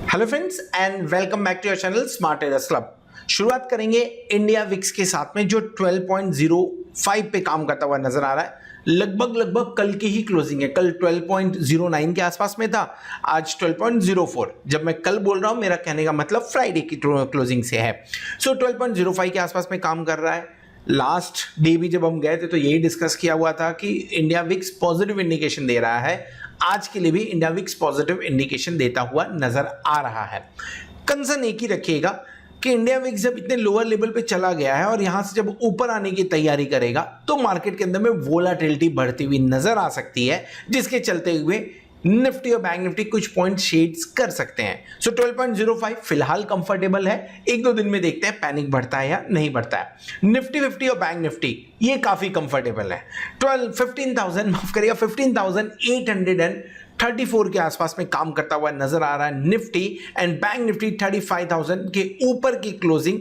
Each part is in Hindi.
Hello friends and welcome back to your channel smart traders club. शुरुआत करेंगे इंडिया विक्स के साथ में जो 12.05 पे काम करता हुआ नजर आ रहा है। लगभग कल की ही क्लोजिंग है। कल 12.09 के आसपास में था, आज 12.04। जब मैं कल बोल रहा हूं मेरा कहने का मतलब फ्राइडे की क्लोजिंग से है। सो 12.05 के आसपास में काम कर रहा है। लास्ट डे भी जब हम गए थे तो यही डिस्कस किया हुआ था कि इंडिया विक्स पॉजिटिव इंडिकेशन दे रहा है। आज के लिए भी इंडिया विक्स पॉजिटिव इंडिकेशन देता हुआ नजर आ रहा है। कंसर्न एक ही रखिएगा कि इंडिया विक्स जब इतने लोअर लेवल पे चला गया है और यहां से जब ऊपर आने की तैयारी करेगा तो मार्केट के अंदर में वोलाटिलिटी बढ़ती हुई नजर आ सकती है, जिसके चलते हुए निफ्टी और बैंक निफ्टी कुछ पॉइंट शेड्स कर सकते हैं। सो 12.05 फिलहाल कंफर्टेबल है। एक दो दिन में देखते हैं पैनिक बढ़ता है या नहीं बढ़ता है। निफ्टी 50 और बैंक निफ्टी ये काफी कंफर्टेबल है। 15,834 के आसपास में काम करता हुआ नजर आ रहा है निफ्टी, एंड बैंक निफ्टी 35,000 के ऊपर की क्लोजिंग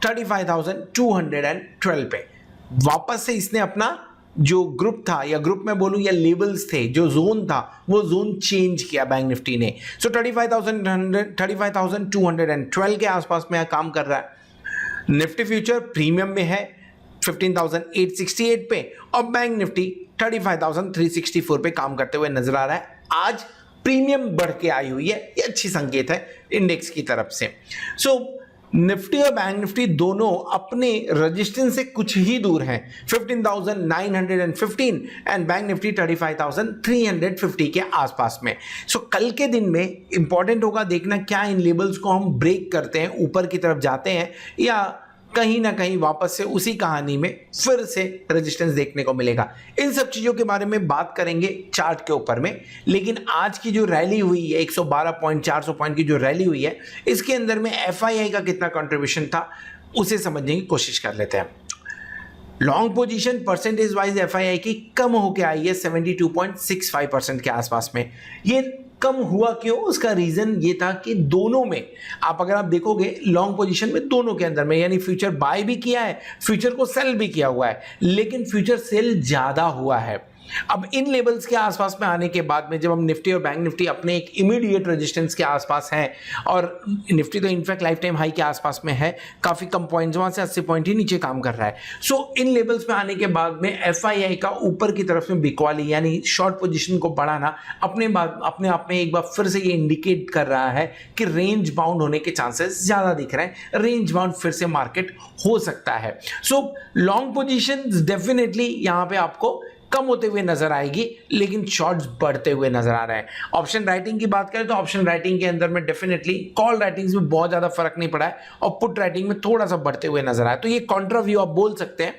35,212 पे। वापस से इसने अपना जो ग्रुप था या ग्रुप में बोलूं या लेवल्स थे, जो जोन था वो जोन चेंज किया बैंक निफ्टी ने। सो 35,212 के आसपास में काम कर रहा है। निफ्टी फ्यूचर प्रीमियम में है 15,868 पे और बैंक निफ्टी 35,364 पे काम करते हुए नजर आ रहा है। आज प्रीमियम बढ़ के आई हुई है, ये अच्छी संकेत है इंडेक्स की तरफ से। सो निफ्टी और बैंक निफ्टी दोनों अपने रेजिस्टेंस से कुछ ही दूर हैं, 15,915 एंड बैंक निफ्टी 35,350 के आसपास में। सो कल के दिन में इंपॉर्टेंट होगा देखना क्या इन लेवल्स को हम ब्रेक करते हैं, ऊपर की तरफ जाते हैं या कहीं ना कहीं वापस से उसी कहानी में फिर से रेजिस्टेंस देखने को मिलेगा। इन सब चीजों के बारे में बात करेंगे चार्ट के ऊपर में। लेकिन आज की जो रैली हुई है 112 पॉइंट 400 पॉइंट की जो रैली हुई है, इसके अंदर में एफआईआई का कितना कंट्रीब्यूशन था उसे समझने की कोशिश कर लेते हैं। Long position percentage wise FII की कम होकर आई है 72.65% के आसपास में। ये कम हुआ क्यों? उसका रीजन ये था कि दोनों में अगर आप देखोगे लॉन्ग पोजीशन में दोनों के अंदर में, यानी फ्यूचर बाय भी किया है, फ्यूचर को सेल भी किया हुआ है, लेकिन फ्यूचर सेल ज्यादा हुआ है। अब इन लेवल्स के आसपास में आने के बाद में जब हम निफ्टी और बैंक निफ्टी अपने एक इमीडिएट रेजिस्टेंस के आसपास हैं, और निफ्टी तो इनफैक्ट लाइफ टाइम हाई के आसपास में है, काफी कम पॉइंट्स, वहां से 80 पॉइंट ही नीचे काम कर रहा है। सो इन लेवल्स में आने के बाद में एफआईआई का ऊपर की तरफ में बिकवाली यानी शॉर्ट पोजीशन को बढ़ाना अपने आप में एक बार फिर से ये इंडिकेट कर रहा है कि रेंज बाउंड होने के चांसेस ज्यादा दिख रहे हैं, रेंज बाउंड फिर से मार्केट हो सकता है। सो लॉन्ग पोजीशन डेफिनेटली यहां पे आपको कम होते हुए नजर आएगी, लेकिन शॉर्ट्स बढ़ते हुए नजर आ रहे हैं। ऑप्शन राइटिंग की बात करें तो ऑप्शन राइटिंग के अंदर में डेफिनेटली कॉल राइटिंग्स में बहुत ज्यादा फर्क नहीं पड़ा है और पुट राइटिंग में थोड़ा सा बढ़ते हुए नजर आया। तो ये कॉन्ट्रा व्यू आप बोल सकते हैं।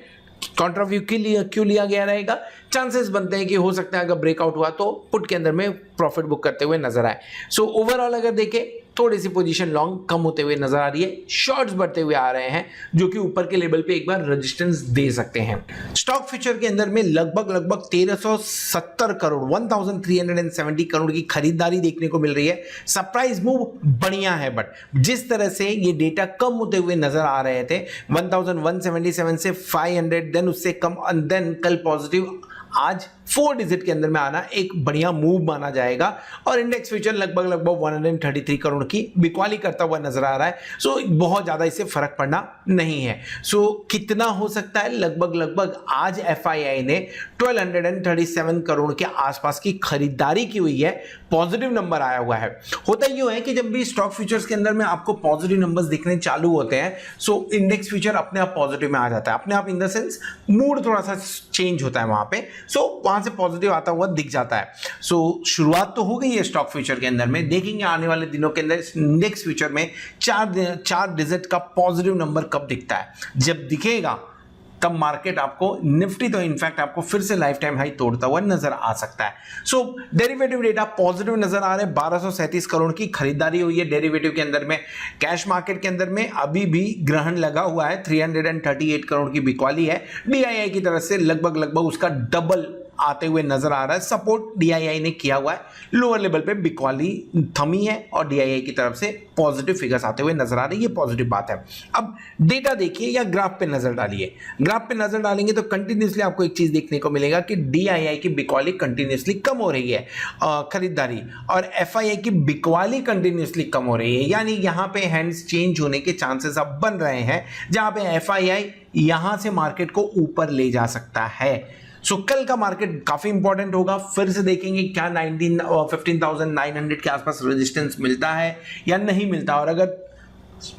कॉन्ट्रा व्यू क्यों लिया गया रहेगा? चांसेस बनते हैं कि हो सकता है अगर ब्रेकआउट हुआ तो पुट के अंदर में प्रॉफिट बुक करते हुए नजर आए। सो ओवरऑल अगर देखें थोड़ी सी पोजीशन लॉन्ग कम होते हुए नजर आ रही है, शॉर्ट्स बढ़ते हुए आ रहे हैं जो कि ऊपर के लेवल पे एक बार रेजिस्टेंस दे सकते हैं। स्टॉक फ्यूचर के अंदर में लगभग 1370 करोड़ 1370 करोड़ की खरीदारी देखने को मिल रही है। सरप्राइज मूव बढ़िया है, बट जिस तरह से ये डेटा कम होते हुए नजर आ रहे थे 1177 से 500, देन उससे कम, देन कल पॉजिटिव, आज 4 डिजिट के अंदर में आना एक बढ़िया मूव माना जाएगा। और इंडेक्स फ्यूचर लगभग 133 करोड़ की बिकवाली करता हुआ नजर आ रहा है। सो बहुत ज्यादा इससे फर्क पड़ना नहीं है। सो कितना हो सकता है? लगभग आज एफआईआई ने 1237 करोड़ के आसपास की खरीदारी की हुई है। पॉजिटिव नंबर आया हुआ है। होता यूं है कि जब भी स्टॉक फ्यूचर्स के अंदर में आपको पॉजिटिव नंबर्स दिखने चालू होते हैं, सो इंडेक्स फ्यूचर अपने आप पॉजिटिव में आ जाता है, अपने आप इन द सेंस मूड थोड़ा सा चेंज होता है वहां पे। सो वहां से पॉजिटिव आता हुआ दिख जाता है। सो शुरुआत तो हो गई है स्टॉक फ्यूचर के अंदर में। देखेंगे आने वाले दिनों के अंदर इंडेक्स फ्यूचर में 4 डिजिट का पॉजिटिव नंबर कब दिखता है। जब दिखेगा तब मार्केट आपको, निफ्टी तो इनफैक्ट आपको फिर से लाइफ टाइम हाई तोड़ता हुआ नजर आ सकता है। सो डेरिवेटिव डेटा पॉजिटिव नजर आ रहे हैं। 1237 करोड़ की खरीदारी हुई है डेरिवेटिव के अंदर में। कैश मार्केट के अंदर में अभी भी ग्रहण लगा हुआ है, 338 करोड़ की बिकवाली है। डीआईआई की तरफ से लगभग उसका डबल आते हुए नजर आ रहा है। सपोर्ट DII ने किया हुआ है, लोअर लेवल पे बिकवाली थमी है और DII की तरफ से पॉजिटिव फिगर्स आते हुए नजर आ रहे हैं, ये पॉजिटिव बात है। अब डेटा देखिए या ग्राफ पे नजर डालिए। ग्राफ पे नजर डालेंगे तो कंटिन्यूसली आपको एक चीज देखने को मिलेगा कि DII की बिकवाली कंटिन्यूसली कम हो रही है खरीदारी, और FII की बिकवाली कंटिन्यूसली कम हो रही है। यानी यहां पे हैंड्स चेंज होने के चांसेस अब बन रहे हैं, जहां पे FII यहां से मार्केट को ऊपर ले जा सकता है। सो कल का मार्केट काफी इंपॉर्टेंट होगा। फिर से देखेंगे क्या 15,900 के आसपास रेजिस्टेंस मिलता है या नहीं मिलता, और अगर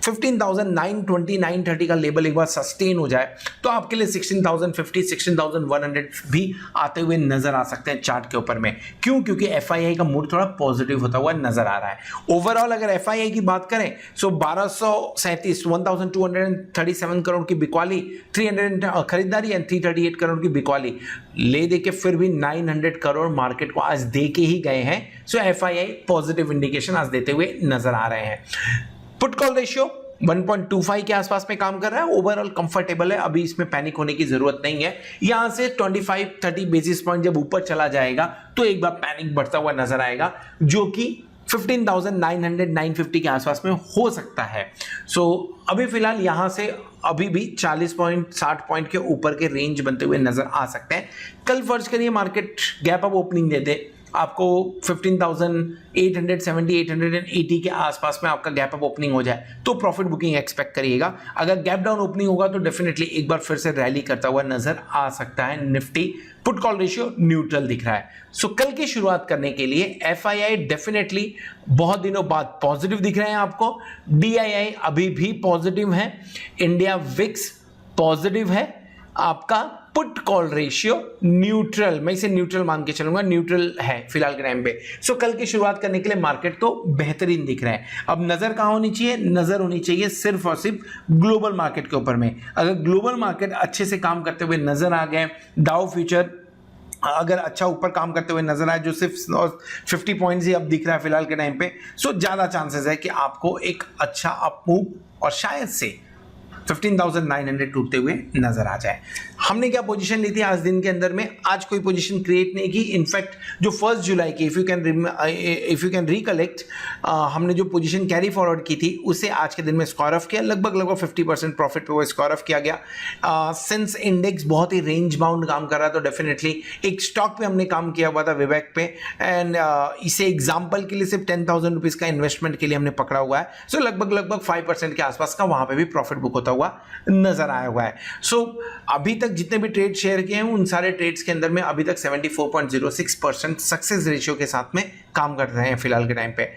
15,920 930 का लेवल एक बार सस्टेन हो जाए तो आपके लिए 16,050 16,100 भी आते हुए नजर आ सकते हैं चार्ट के ऊपर में। क्यों? क्योंकि FII का मूड थोड़ा पॉजिटिव होता हुआ नजर आ रहा है। ओवरऑल अगर FII की बात करें सो 1237 करोड़ की बिकवाली, 300 खरीदारी एंड 338 करोड़ की बिकवाली ले दे के फिर भी 900 करोड़ मार्केट को आज दे के ही गए हैं। सो FII पॉजिटिव इंडिकेशन आज देते हुए नजर आ रहे हैं। पुट कॉल रेशियो 1.25 के आसपास में काम कर रहा है, ओवरऑल कंफर्टेबल है, अभी इसमें पैनिक होने की जरूरत नहीं है। यहां से 25-30 बेसिस पॉइंट जब ऊपर चला जाएगा तो एक बार पैनिक बढ़ता हुआ नजर आएगा, जो कि 15,900-950 के आसपास में हो सकता है। सो अभी फिलहाल यहां से अभी भी 40 पॉइंट 60 पॉइंट के ऊपर के रेंज बनते हुए नजर आ सकते हैं। कल फर्ज करिए मार्केट गैप अप ओपनिंग दे दे, आपको 15,870 880 के आसपास में आपका गैप अप ओपनिंग हो जाए तो प्रॉफिट बुकिंग एक्सपेक्ट करिएगा। अगर गैप डाउन ओपनिंग होगा तो डेफिनेटली एक बार फिर से रैली करता हुआ नजर आ सकता है। Nifty put call ratio neutral दिख रहा है। सो कल की शुरुआत करने के लिए FII डेफिनेटली बहुत दिनों बाद पॉजिटिव दिख रहे हैं आपको, DII अभी भी पॉजिटिव है, इंडिया विक्स पॉजिटिव है, आपका पुट कॉल रेशियो न्यूट्रल, मैं इसे न्यूट्रल मान के चलूंगा, न्यूट्रल है फिलहाल के टाइम पे। सो कल की शुरुआत करने के लिए मार्केट तो बेहतरीन दिख रहा है। अब नजर कहां होनी चाहिए? नजर होनी चाहिए सिर्फ और सिर्फ ग्लोबल मार्केट के ऊपर में। अगर ग्लोबल मार्केट अच्छे से काम करते हुए नजर आ गए, डाउ फ्यूचर अगर अच्छा ऊपर काम करते हुए नजर आए, जो सिर्फ 50 पॉइंट्स ही अब दिख रहा है फिलहाल के टाइम पे, सो ज्यादा चांसेस है कि आपको एक अच्छा अप मूव और शायद से 15,900 टूटते हुए नजर आ जाए। हमने क्या पोजीशन ली थी आज दिन के अंदर में? आज कोई पोजीशन क्रिएट नहीं की। इनफैक्ट जो 1 जुलाई की इफ यू कैन रिकलेक्ट, हमने जो पोजीशन कैरी फॉरवर्ड की थी उसे आज के दिन में स्क्वायर ऑफ किया, लगभग 50% प्रॉफिट पे वो स्क्वायर ऑफ किया गया। सिंस इंडेक्स बहुत ही रेंज बाउंड काम कर रहा है तो डेफिनेटली एक स्टॉक पे हमने काम किया हुआ था विवेक पे, एंड इसे एग्जाम्पल के लिए सिर्फ 10,000 रुपीज का इन्वेस्टमेंट के लिए हमने पकड़ा हुआ है। सो लगभग 5% के आसपास का वहां पे भी प्रॉफिट बुक होता हुआ नजर आया हुआ है। सो अभी तक जितने भी ट्रेड शेयर किए हैं उन सारे ट्रेड्स के अंदर में अभी तक 74.06% सक्सेस रेशियो के साथ में काम कर रहे हैं फिलहाल के टाइम पे।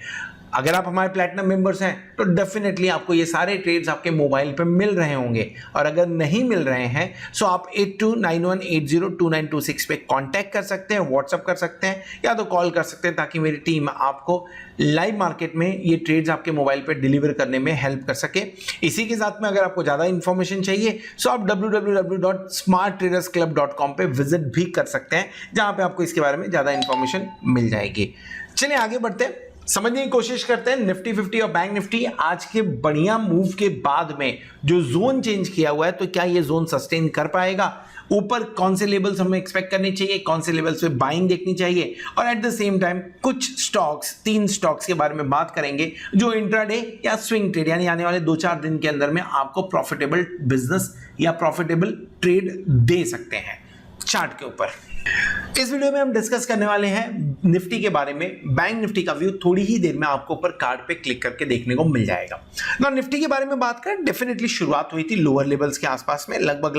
अगर आप हमारे प्लैटिनम मेंबर्स हैं तो डेफिनेटली आपको ये सारे ट्रेड्स आपके मोबाइल पे मिल रहे होंगे, और अगर नहीं मिल रहे हैं सो आप 8291802926 पे कांटेक्ट कर सकते हैं, व्हाट्सएप कर सकते हैं या तो कॉल कर सकते हैं, ताकि मेरी टीम आपको लाइव मार्केट में ये ट्रेड्स आपके मोबाइल पे डिलीवर करने में हेल्प कर सके। इसी के साथ में अगर आपको ज़्यादा इंफॉर्मेशन चाहिए सो आप www.smarttradersclub.com पे विजिट भी कर सकते हैं, जहां पे आपको इसके बारे में ज़्यादा इंफॉर्मेशन मिल जाएगी। चलिए आगे बढ़ते हैं, समझने की कोशिश करते हैं। निफ्टी 50 और बैंक निफ्टी आज के बढ़िया मूव के बाद में जो जोन चेंज किया हुआ है, तो क्या ये जोन सस्टेन कर पाएगा? ऊपर कौन से लेवल्स हमें एक्सपेक्ट करनी चाहिए, कौन से लेवल्स पे बाइंग देखनी चाहिए, और एट द सेम टाइम कुछ स्टॉक्स, 3 स्टॉक्स के बारे में बात करेंगे जो इंट्राडे या स्विंग ट्रेड यानी आने वाले 2-4 दिन के अंदर में आपको प्रॉफिटेबल बिजनेस या प्रॉफिटेबल ट्रेड दे सकते हैं चार्ट के ऊपर। इस वीडियो में हम डिस्कस करने वाले हैं निफ्टी के बारे में। बैंक निफ्टी का व्यू थोड़ी ही देर में आपको ऊपर कार्ड पे क्लिक करके देखने को मिल जाएगा। ना निफ्टी के बारे में बात करें, डेफिनेटली शुरुआत हुई थी लोअर लेवल्स के आसपास में, लगभग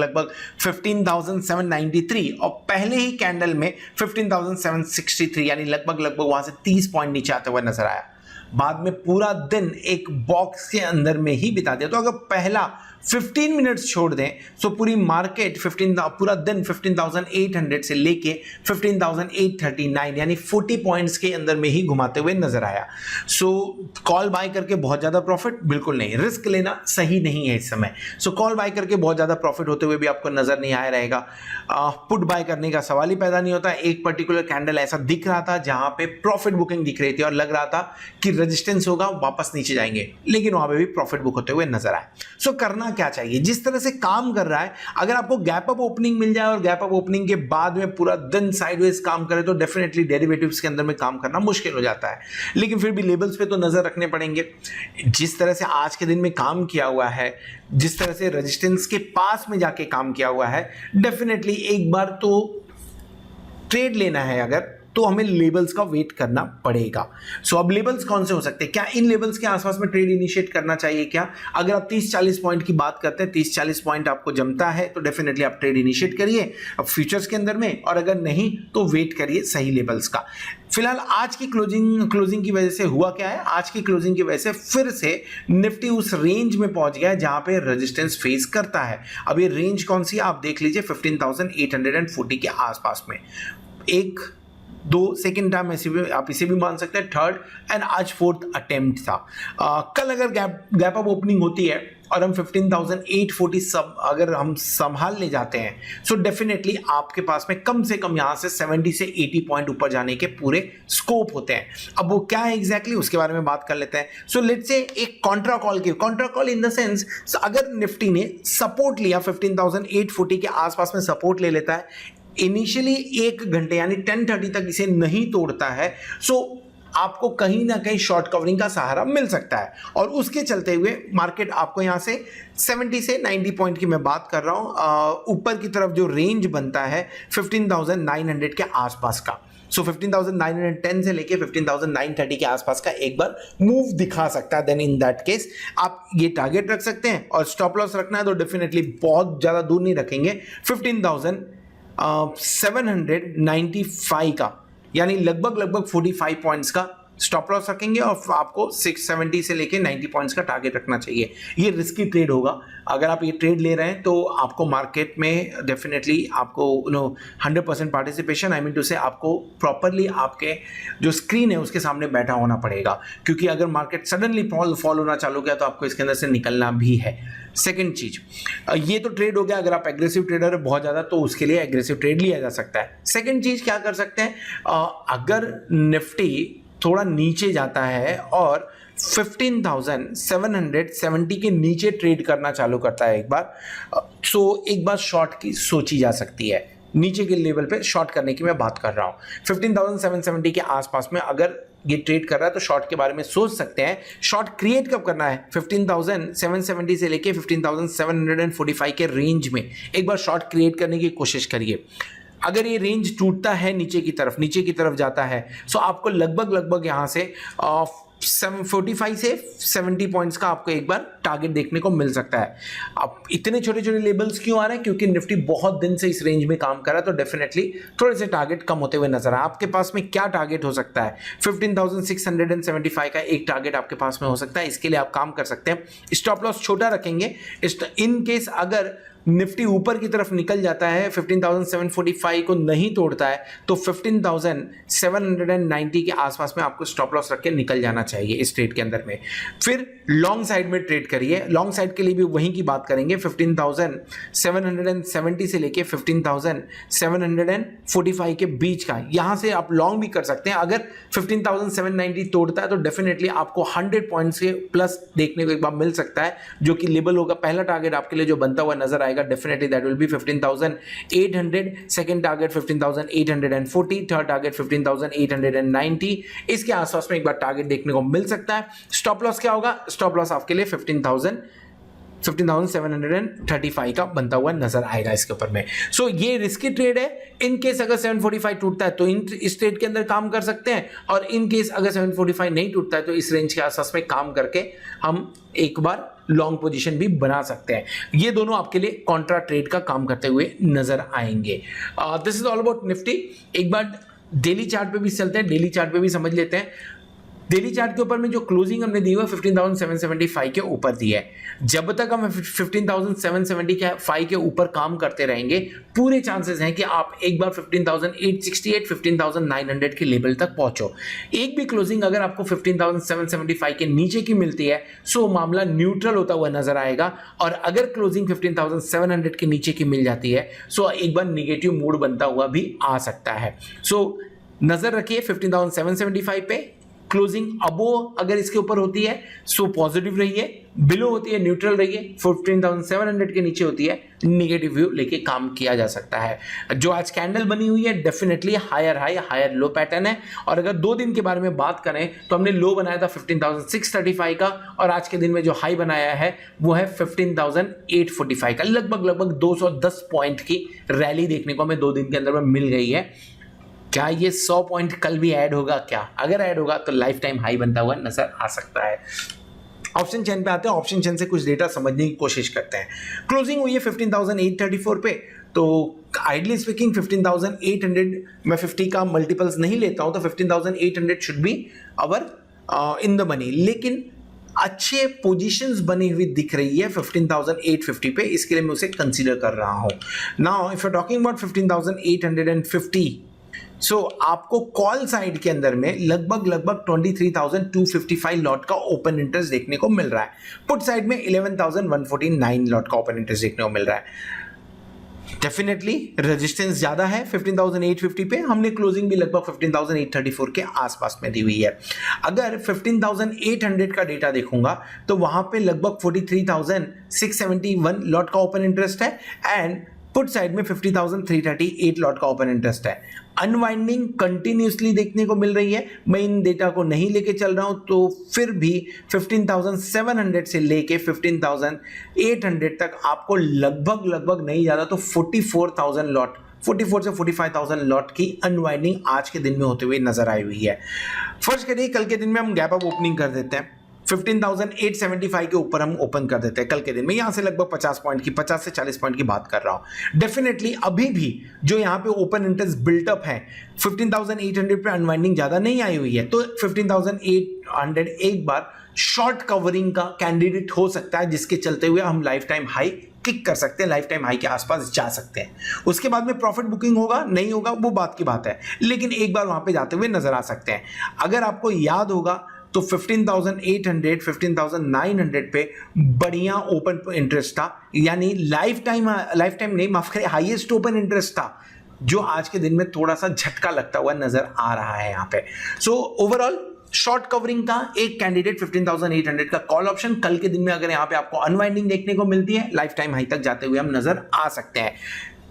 15,793, और पहले ही कैंडल में 15,763 यानी लगभग वहां से 30 पॉइंट नीचे आते हुए नजर आया। बाद में पूरा दिन एक बॉक्स के अंदर में ही बिता दिया। तो अगर पहला 15 मिनट्स छोड़ दें तो पूरी मार्केट पूरा दिन 15,800 से लेके 15,839 यानी 40 पॉइंट्स के अंदर में ही घुमाते हुए नजर आया। सो कॉल बाय करके बहुत ज्यादा प्रॉफिट बिल्कुल नहीं, रिस्क लेना सही नहीं है इस समय। सो कॉल बाय करके बहुत ज्यादा प्रॉफिट होते हुए भी आपको नजर नहीं आया रहेगा। पुट बाय करने का सवाल ही पैदा नहीं होता। एक पर्टिकुलर कैंडल ऐसा दिख रहा था जहां पे प्रॉफिट बुकिंग दिख रही थी और लग रहा था कि रेजिस्टेंस होगा, वापस नीचे जाएंगे, लेकिन वहां पे भी प्रॉफिट बुक होते हुए नजर आया। सो करना होना क्या चाहिए, जिस तरह से काम कर रहा है, अगर आपको गैप अप ओपनिंग मिल जाए और गैप अप ओपनिंग के बाद में पूरा दिन साइडवेज काम करे तो डेफिनेटली डेरिवेटिव्स के अंदर में काम करना मुश्किल हो जाता है। लेकिन फिर भी लेवल्स पे तो नजर रखने पड़ेंगे। जिस तरह से आज के दिन में काम किया हुआ है, जिस तरह से रेजिस्टेंस के पास में जाके काम किया हुआ है, डेफिनेटली एक बार तो ट्रेड लेना है अगर, तो हमें लेवल्स का वेट करना पड़ेगा। सो अब लेवल्स कौन से हो सकते हैं, क्या इन लेवल्स के आसपास में ट्रेड इनिशिएट करना चाहिए क्या? अगर आप 30-40 पॉइंट की बात करते हैं, 30-40 पॉइंट आपको जमता है तो डेफिनेटली आप ट्रेड इनिशिएट करिए अब फ्यूचर्स के अंदर में, और अगर नहीं तो वेट करिए सही लेवल्स का। फिलहाल आज की क्लोजिंग की वजह से हुआ क्या है, आज की क्लोजिंग की वजह से फिर से निफ्टी उस रेंज में पहुंच गया है जहां पे रेजिस्टेंस फेस करता है। अब ये रेंज कौन सी है आप देख लीजिए, 15,840 के आसपास में। एक दो सेकेंड टाइम ऐसे भी आप इसे भी मान सकते हैं, थर्ड एंड आज फोर्थ अटेम्प्ट था। कल अगर गैप अप ओपनिंग होती है और हम 15,840 सब अगर हम संभाल ले जाते हैं, सो डेफिनेटली आपके पास में कम से कम यहां से 70 से 80 पॉइंट ऊपर जाने के पूरे स्कोप होते हैं। अब वो क्या है एग्जैक्टली उसके बारे में बात कर लेते हैं। सो लेट्स से एक Contra call in the sense, अगर निफ्टी ने सपोर्ट लिया 15,840 के आसपास में सपोर्ट ले लेता है, इनिशियली 1 घंटे यानी 10:30 तक इसे नहीं तोड़ता है, सो आपको कहीं ना कहीं शॉर्ट कवरिंग का सहारा मिल सकता है, और उसके चलते हुए मार्केट आपको यहां से 70 से 90 पॉइंट की मैं बात कर रहा हूं, ऊपर की तरफ जो रेंज बनता है 15,900 के आसपास का। सो 15,910 से लेके 15,930 के आसपास का एक बार मूव दिखा सकता है। देन इन दैट केस आप ये टारगेट रख सकते हैं, और स्टॉप लॉस रखना है तो डेफिनेटली बहुत ज्यादा दूर नहीं रखेंगे, 15,795 का, यानी लगभग 45 पॉइंट्स का स्टॉप लॉस रखेंगे, और आपको 670 से लेके 90 पॉइंट्स का टारगेट रखना चाहिए। ये रिस्की ट्रेड होगा। अगर आप ये ट्रेड ले रहे हैं तो आपको मार्केट में डेफिनेटली आपको 100% पार्टिसिपेशन, आई मीन टू से आपको प्रॉपरली आपके जो स्क्रीन है उसके सामने बैठा होना पड़ेगा, क्योंकि अगर मार्केट सडनली फॉल होना चालू किया तो आपको इसके अंदर से निकलना भी है। सेकेंड चीज, ये तो ट्रेड हो गया, अगर आप एग्रेसिव ट्रेडर है बहुत ज्यादा तो उसके लिए एग्रेसिव ट्रेड लिया जा सकता है। सेकेंड चीज क्या कर सकते हैं, अगर निफ्टी थोड़ा नीचे जाता है और 15,770 के नीचे ट्रेड करना चालू करता है एक बार, सो एक बार शॉर्ट की सोची जा सकती है। नीचे के लेवल पे शॉर्ट करने की मैं बात कर रहा हूं, 15,770 के आसपास में अगर ये ट्रेड कर रहा है तो शॉर्ट के बारे में सोच सकते हैं। शॉर्ट क्रिएट कब करना है, 15,770 से लेके 15,745 के रेंज में एक बार शॉर्ट क्रिएट करने की कोशिश करिए। अगर ये रेंज टूटता है नीचे की तरफ जाता है, सो आपको लगभग यहां से 45 से 70 पॉइंट्स का आपको एक बार टारगेट देखने को मिल सकता है। अब इतने छोटे छोटे लेवल्स क्यों आ रहे हैं, क्योंकि निफ्टी बहुत दिन से इस रेंज में काम कर रहा है, तो डेफिनेटली थोड़े से टारगेट कम होते हुए नजर आए। आपके पास में क्या टारगेट हो सकता है, 15,675 का एक टारगेट आपके पास में हो सकता है। इसके लिए आप काम कर सकते हैं, स्टॉप लॉस छोटा रखेंगे। इन केस अगर निफ्टी ऊपर की तरफ निकल जाता है, 15,745 को नहीं तोड़ता है, तो 15,790 के आसपास में आपको स्टॉप लॉस रख के निकल जाना चाहिए इस ट्रेड के अंदर में। फिर लॉन्ग साइड में ट्रेड करिए। लॉन्ग साइड के लिए भी वहीं की बात करेंगे, 15,770 से लेके 15,745 के बीच का, यहां से आप लॉन्ग भी कर सकते हैं। अगर 15,790 तोड़ता है तो डेफिनेटली आपको 100 पॉइंट्स के प्लस देखने को एक बार मिल सकता है, जो कि लेवल होगा। पहला टारगेट आपके लिए जो बनता हुआ नजर आएगा, definitely that will be 15,800, second target 15,840, third target 15,890। इसके आसपास में एक बार टारगेट देखने को मिल सकता है। स्टॉप लॉस क्या होगा, स्टॉप लॉस आपके लिए 15,735 का बनता हुआ नजर आएगा इसके ऊपर में। सो ये रिस्की ट्रेड है। इन केस अगर 745 टूटता है तो इस ट्रेड के अंदर काम कर सकते हैं, और इन केस अगर 745 नहीं टूटता है तो इस रेंज के आसपास में काम करके हम एक बार लॉन्ग पोजीशन भी बना सकते हैं। ये दोनों आपके लिए कॉन्ट्रा ट्रेड का काम करते हुए नजर आएंगे। This is all about Nifty. एक बार डेली चार्ट पे भी चलते हैं, डेली चार्ट पे भी समझ लेते हैं। डेली चार्ट के ऊपर में जो क्लोजिंग हमने दी हुआ 15,775 के ऊपर दी है। जब तक हम 15,775 के ऊपर काम करते रहेंगे, पूरे चांसेस हैं कि आप एक बार 15,868 15,900 के लेवल तक पहुंचो। एक भी क्लोजिंग अगर आपको 15,775 के नीचे की मिलती है, सो मामला न्यूट्रल होता हुआ नजर आएगा। और अगर क्लोजिंग 15,700 के नीचे की मिल जाती है, सो एक बार निगेटिव मूड बनता हुआ भी आ सकता है। सो नजर रखिए 15,775 पे, क्लोजिंग अबो अगर इसके ऊपर होती है सो पॉजिटिव रही है, बिलो होती है न्यूट्रल रही है, 15,700 के नीचे होती है नेगेटिव व्यू लेके काम किया जा सकता है। जो आज कैंडल बनी हुई है definitely higher high higher low pattern है। और अगर 2 दिन के बारे में बात करें तो हमने लो बनाया था 15,635 का और आज के दिन में जो हाई बनाया है वो है 15,845 का। लगभग 210 पॉइंट की रैली देखने को हमें 2 दिन के अंदर में मिल गई है। क्या ये 100 पॉइंट कल भी ऐड होगा? क्या अगर ऐड होगा तो लाइफ टाइम हाई बनता हुआ नजर आ सकता है। ऑप्शन चेन पे आते हैं, ऑप्शन चेन से कुछ डेटा समझने की कोशिश करते हैं। क्लोजिंग हुई है 15,834 पे, तो आइडली स्पीकिंग 15,800 मैं 50 का मल्टीपल्स नहीं लेता हूं तो 15,800 should be our in the money, लेकिन अच्छे पोजीशंस बनी हुई दिख रही है 15,850 पे, इसके लिए मैं उसे कंसीडर कर रहा हूं। Now if you are talking about 15,850 so आपको कॉल साइड के अंदर में लगभग 23,255 लॉट का ओपन इंटरेस्ट देखने को मिल रहा है। पुट साइड में 11,149 लॉट का ओपन इंटरेस्ट देखने को मिल रहा है। डेफिनेटली रेजिस्टेंस ज्यादा है 15,850 पे, हमने क्लोजिंग भी लगभग 15,834 के आसपास में दी हुई है। अगर 15,800 का डेटा देखूंगा तो वहां पे लगभग 43,671 लॉट का ओपन इंटरेस्ट है एंड पुट साइड में 50,338 लॉट का ओपन इंटरेस्ट है। अनवाइंडिंग कंटिन्यूसली देखने को मिल रही है। मैं इन डेटा को नहीं लेके चल रहा हूं तो फिर भी 15,700 से लेके 15,800 तक आपको लगभग नहीं ज्यादा तो 44,000 लॉट 44 से 45,000 लॉट की अनवाइंडिंग आज के दिन में होते हुए नजर आई हुई है। फर्स्ट करिए कल के दिन में हम गैप अप ओपनिंग कर देते हैं, 15,875 के ऊपर हम ओपन कर देते हैं कल के दिन में। यहां से लगभग 50 से 40 पॉइंट की बात कर रहा हूं। डेफिनेटली अभी भी जो यहां पे ओपन इंटरेस्ट बिल्टअप है 15,800 पे अनवाइंडिंग ज्यादा नहीं आई हुई है, तो 15,800 एक बार शॉर्ट कवरिंग का कैंडिडेट हो सकता है, जिसके चलते हुए हम लाइफ टाइम हाई किक कर सकते हैं, लाइफ टाइम हाई के आसपास जा सकते हैं। उसके बाद में प्रॉफिट बुकिंग होगा नहीं होगा वो बात की बात है, लेकिन एक बार वहां पे जाते हुए नजर आ सकते हैं। अगर आपको याद होगा तो 15,800 15,900 पे बढ़िया ओपन इंटरेस्ट था, यानी लाइफ टाइम नहीं माफ करें हाईएस्ट ओपन इंटरेस्ट था, जो आज के दिन में थोड़ा सा झटका लगता हुआ नजर आ रहा है यहाँ पे। सो ओवरऑल शॉर्ट कवरिंग का एक कैंडिडेट 15,800 का कॉल ऑप्शन कल के दिन में अगर यहाँ पे आपको अनवाइंडिंग देखने को मिलती है लाइफ टाइम हाई तक जाते हुए हम नजर आ सकते हैं।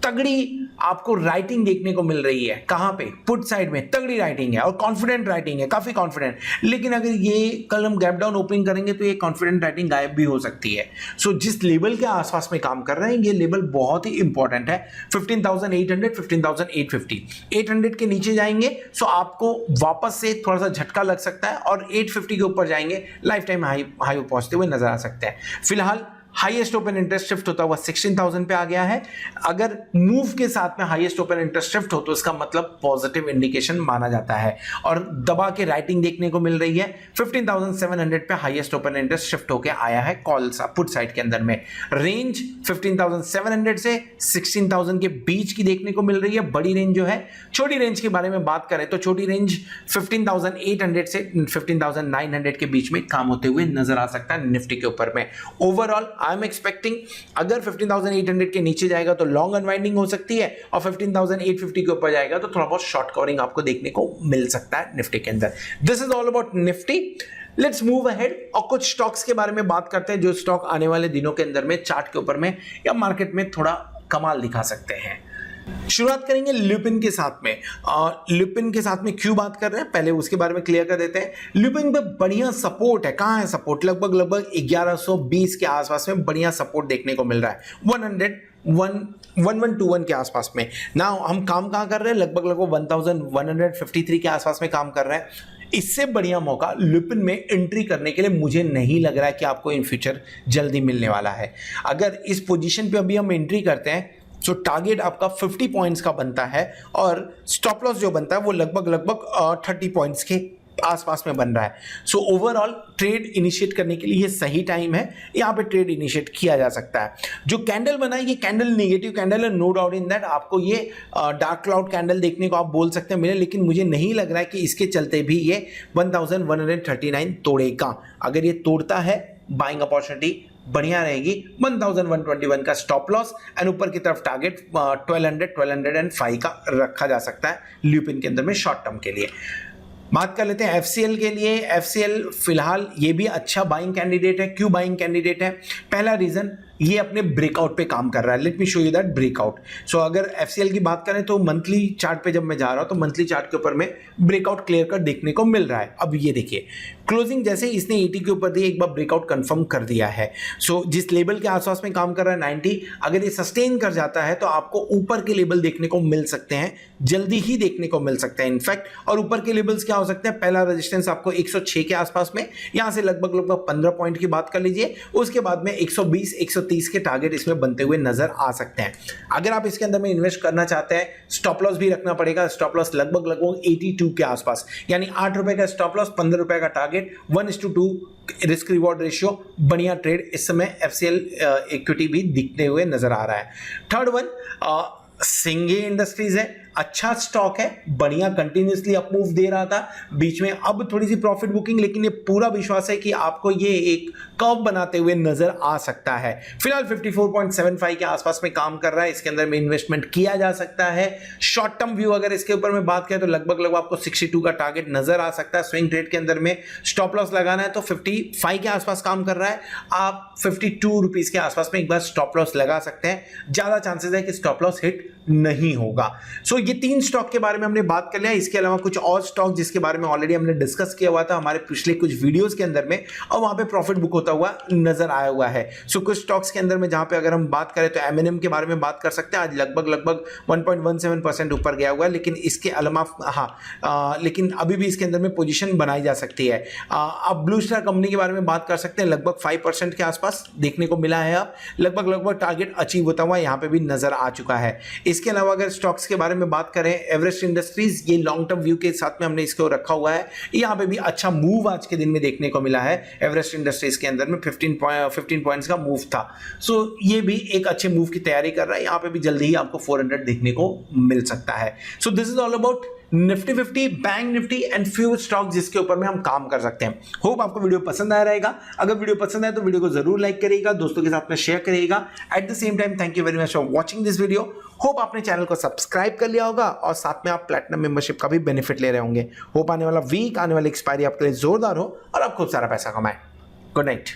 तगड़ी आपको राइटिंग देखने को मिल रही है, कहां पे? पुट साइड में तगड़ी राइटिंग है और कॉन्फिडेंट राइटिंग है, काफी कॉन्फिडेंट। लेकिन अगर ये कल हम गैप डाउन ओपनिंग करेंगे तो ये कॉन्फिडेंट राइटिंग गायब भी हो सकती है। सो जिस लेवल के आसपास में काम कर रहे हैं ये लेवल बहुत ही इंपॉर्टेंट है, 15,800 15,850 800 के नीचे जाएंगे सो आपको वापस से थोड़ा सा झटका लग सकता है और 850 के ऊपर जाएंगे लाइफ टाइम हाई पहुंचते हुए नजर आ सकते हैं। फिलहाल हाईएस्ट ओपन इंटरेस्ट शिफ्ट होता हुआ 16,000 पे आ गया है। अगर मूव के साथ में हाईएस्ट ओपन इंटरेस्ट शिफ्ट हो तो इसका मतलब पॉजिटिव इंडिकेशन माना जाता है और दबा के राइटिंग देखने को मिल रही है। 15,700 पे हाईएस्ट ओपन इंटरेस्ट शिफ्ट होके आया है कॉल पुट साइड के अंदर में। रेंज 15,700 से 16,000 के बीच की देखने को मिल रही है, बड़ी रेंज जो है। छोटी रेंज के बारे में बात करें तो छोटी रेंज 15,800 से 15,900 के बीच में काम होते हुए नजर आ सकता है निफ्टी के ऊपर में। ओवरऑल आई एम एक्सपेक्टिंग अगर 15,800 के नीचे जाएगा तो लॉन्ग अनवाइंडिंग हो सकती है और 15,850 के ऊपर जाएगा तो थोड़ा बहुत शॉर्ट कवरिंग आपको देखने को मिल सकता है निफ्टी के अंदर। This is all about Nifty. Let's move ahead और कुछ स्टॉक्स के बारे में बात करते हैं जो स्टॉक आने वाले दिनों के अंदर में चार्ट के ऊपर में या मार्केट में थोड़ा कमाल दिखा सकते हैं। शुरुआत करेंगे ल्यूपिन के साथ में। ल्यूपिन के साथ में क्यों बात कर रहे हैं पहले उसके बारे में क्लियर कर देते हैं। ल्यूपिन पे बढ़िया सपोर्ट है, कहां है सपोर्ट? लगभग 1120 के आसपास में बढ़िया सपोर्ट देखने को मिल रहा है, 1121 के आसपास में। ना हम काम कहां कर रहे हैं? लगभग 1153 के आसपास में काम कर रहे हैं। इससे बढ़िया मौका ल्यूपिन में एंट्री करने के लिए मुझे नहीं लग रहा है कि आपको इन फ्यूचर जल्दी मिलने वाला है। अगर इस पोजीशन पे अभी हम एंट्री करते हैं तो टारगेट आपका 50 पॉइंट्स का बनता है और स्टॉप लॉस जो बनता है वो लगभग 30 पॉइंट्स के आसपास में बन रहा है। सो ओवरऑल ट्रेड इनिशिएट करने के लिए ये सही टाइम है, यहाँ पे ट्रेड इनिशिएट किया जा सकता है। जो कैंडल बना है ये कैंडल नेगेटिव कैंडल है, नो डाउट इन दैट। आपको ये डार्क क्लाउड कैंडल देखने को आप बोल सकते हैं मिले, लेकिन मुझे नहीं लग रहा है कि इसके चलते भी ये 1139 तोड़ेगा। अगर ये तोड़ता है बाइंग अपॉर्चुनिटी बढ़िया रहेगी। 1121 का स्टॉप लॉस एंड ऊपर की तरफ टारगेट 1205 का रखा जा सकता है ल्यूपिन के अंदर में शॉर्ट टर्म के लिए। बात कर लेते हैं एफसीएल के लिए। एफसीएल फिलहाल ये भी अच्छा बाइंग कैंडिडेट है। क्यों बाइंग कैंडिडेट है? पहला रीजन, ये अपने ब्रेकआउट पे काम कर रहा है। Let me show you that breakout. So अगर एफसीएल की बात करें तो मंथली चार्ट पे जब मैं जा रहा हूं तो मंथली चार्ट के ऊपर में ब्रेकआउट क्लियर कट देखने को मिल रहा है। अब ये देखिए क्लोजिंग जैसे इसने 80 के ऊपर दी, एक बार ब्रेकआउट कंफर्म कर दिया है। सो जिस लेवल के आसपास में काम कर रहा है 90, अगर ये सस्टेन कर जाता है तो आपको ऊपर के लेवल देखने को मिल सकते हैं, जल्दी ही देखने को मिल सकते हैं इनफैक्ट। और ऊपर के लेवल्स क्या हो सकते हैं? पहला रेजिस्टेंस आपको 106 के आसपास में, यहां से लगभग 15 पॉइंट की बात कर लीजिए। उसके बाद में 120 130 के टारगेट इसमें बनते हुए नजर आ सकते हैं। अगर आप इसके अंदर में इन्वेस्ट करना चाहते हैं, स्टॉप लॉस भी रखना पड़ेगा। स्टॉप लॉस लगभग 82 के आसपास, यानी 8 रुपए का स्टॉप लॉस, 15 रुपए का टारगेट, 1:2 रिस्क रिवॉर्ड रेशियो। बढ़िया ट्रेड इस समय एफसीएल इक्विटी भी दिखते हुए नजर आ रहा है। थर्ड वन सिंघी इंडस्ट्रीज है, अच्छा स्टॉक है, बढ़िया कंटिन्यूसली अप मूव दे रहा था, बीच में अब थोड़ी सी प्रॉफिट बुकिंग, लेकिन ये पूरा विश्वास है कि आपको ये एक कर्व बनाते हुए नजर आ सकता है। फिलहाल 54.75 के आसपास में काम कर रहा है, इसके अंदर में इन्वेस्टमेंट किया जा सकता है। शॉर्ट टर्म व्यू अगर इसके ऊपर में बात करें तो लगभग आपको 62 का टारगेट नजर आ सकता है। स्विंग ट्रेड के अंदर में स्टॉप लॉस लगाना है तो 55 के आसपास काम कर रहा है, आप 52 रुपीज के आसपास में एक बार स्टॉप लॉस लगा सकते हैं। ज्यादा चांसेस है कि स्टॉप लॉस हिट नहीं होगा। सो ये 3 स्टॉक के बारे में हमने बात कर लिया। इसके अलावा कुछ और स्टॉक जिसके बारे में ऑलरेडी हमने डिस्कस किया हुआ था हमारे पिछले कुछ वीडियोस के अंदर में, और वहां पे प्रॉफिट बुक होता हुआ नजर आया हुआ है। सो कुछ स्टॉक्स के अंदर में जहां पे अगर हम बात करें तो एमएनएम के बारे में बात कर सकते हैं। आज लगभग 1.17% ऊपर गया हुआ है, लेकिन इसके अलावा लेकिन अभी भी इसके अंदर में पोजीशन बनाई जा सकती है। अब ब्लू स्टार कंपनी के बारे में बात कर सकते हैं, लगभग 5% के आसपास देखने को मिला है। अब लगभग टारगेट अचीव होता हुआ यहां पे भी नजर आ चुका है। इसके अलावा अगर स्टॉक्स के बारे में बात करें, एवरेस्ट इंडस्ट्रीज, ये लॉन्ग टर्म व्यू के साथ में हमने इसको रखा हुआ है। यहां पे भी अच्छा मूव आज के दिन में देखने को मिला है। एवरेस्ट इंडस्ट्रीज के अंदर में 15 पॉइंट्स का मूव था। सो ये भी एक अच्छे मूव की तैयारी कर रहा है। यहां पे भी जल्दी ही आपको 400 देखने को मिल सकता है। So this is all about Nifty 50, bank Nifty and few stock जिसके ऊपर में हम काम कर सकते हैं। होप आपको वीडियो पसंद आया रहेगा। अगर वीडियो पसंद आए तो वीडियो को जरूर लाइक करिएगा, दोस्तों के साथ में शेयर करिएगा। At the same time thank you very much for watching this video. Hope आपने चैनल को सब्सक्राइब कर लिया होगा और साथ में आप प्लैटिनम मेंबरशिप का भी बेनिफिट ले रहे होंगे। होप आने वाला वीक, आने वाली एक्सपायरी आपके लिए जोरदार हो और आप खूब सारा पैसा कमाएं। Good night.